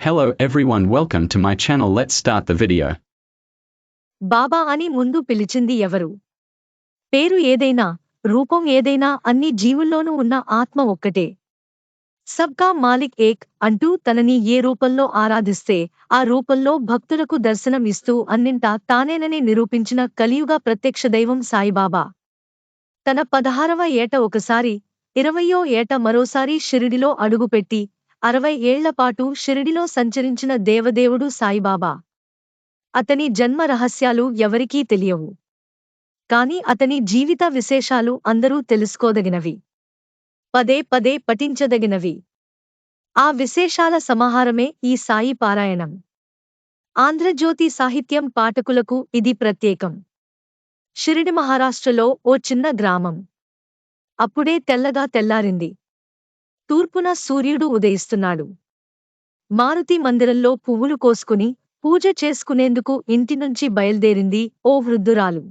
Hello everyone, welcome to my channel. Let's start the video. బాబా అని ముందు పిలిచింది ఎవరు? పేరు ఏదైనా, రూపం ఏదైనా అన్ని జీవుల్లోనూ ఉన్న ఆత్మ ఒక్కటే. సబ్కా మాలిక్ ఏక్ అంటూ తనని ఏ రూపంలో ఆరాధిస్తే ఆ రూపంలో భక్తులకు దర్శనం ఇస్తూ అన్నింటా తానేనని నిరూపించిన కలియుగ ప్రత్యక్ష దైవం సాయిబాబా. తన 16వ ఏట ఒకసారి, 20వ ఏట మరోసారి షిరిడిలో అడుగుపెట్టి 60 ఏళ్లపాటు షిరిడిలో సంచరించిన దేవదేవుడు సాయిబాబా. అతని జన్మ రహస్యాలు ఎవరికీ తెలియవు. కాని అతని జీవిత విశేషాలు అందరూ తెలుసుకోదగినవి. పదే పదే పఠించదగినవి. ఆ విశేషాల సమాహారమే ఈ సాయి పారాయణం. ఆంధ్రజ్యోతి సాహిత్యం పాఠకులకు ఇది ప్రత్యేకం. షిరిడి మహారాష్ట్రలో ఓ చిన్న గ్రామం. అప్పుడే తెల్లగా తెల్లారింది. తూర్పున సూర్యుడు ఉదయిస్తున్నాడు. మారుతి మందిరంలో పువ్వులు కోసుకుని పూజ చేసుకునేందుకు ఇంటినుంచి బయల్దేరింది ఓ వృద్ధురాలు.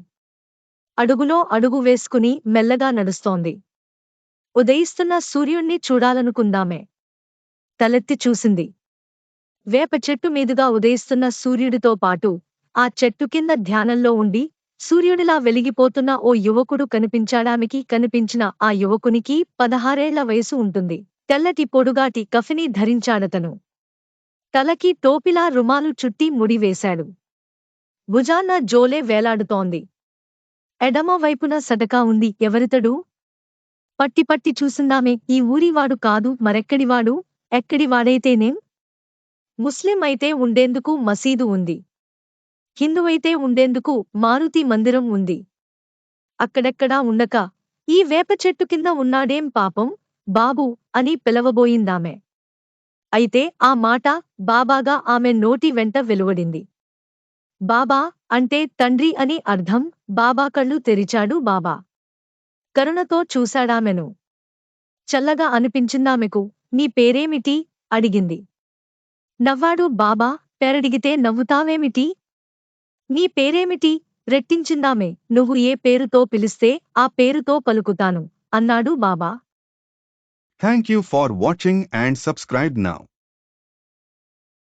అడుగులో అడుగు వేసుకుని మెల్లగా నడుస్తోంది. ఉదయిస్తున్న సూర్యుణ్ణి చూడాలనుకుందామే. తలెత్తి చూసింది. వేప చెట్టు మీదుగా ఉదయిస్తున్న సూర్యుడితో పాటు ఆ చెట్టు కింద ధ్యానంలో ఉండి సూర్యుడిలా వెలిగిపోతున్న ఓ యువకుడు కనిపించాడామెకి. కనిపించిన ఆ యువకునికి 16 ఏళ్ల వయసు ఉంటుంది. తెల్లటి పొడుగాటి కఫిని ధరించాడతను. తలకి టోపిలా రుమాలు చుట్టి ముడివేశాడు. భుజాన్న జోలే వేలాడుతోంది. ఎడమ వైపున సటకా ఉంది. ఎవరితడు? పట్టి పట్టి చూసిందామె. ఈ ఊరివాడు కాదు మరెక్కడివాడు? ఎక్కడివాడైతేనేం? ముస్లిం అయితే ఉండేందుకు మసీదు ఉంది. హిందువైతే ఉండేందుకు మారుతి మందిరం ఉంది. అక్కడెక్కడా ఉండక ఈ వేప చెట్టు కింద ఉన్నాడేం పాపం బాబూ అని పిలవబోయిందామె. అయితే ఆ మాట బాబాగా ఆమె నోటి వెంట వెలువడింది. బాబా అంటే తండ్రి అని అర్థం. బాబా కళ్ళు తెరిచాడు బాబా. కరుణతో చూశాడామెను. చల్లగా అనిపించిందామెకు. నీ పేరేమిటి? అడిగింది. నవ్వాడు బాబా. పేరడిగితే నవ్వుతావేమిటి? నీ పేరేమిటి? రెట్టించిందామె. నువ్వు ఏ పేరుతో పిలిస్తే ఆ పేరుతో పలుకుతాను అన్నాడు బాబా. Thank you for watching and subscribe now.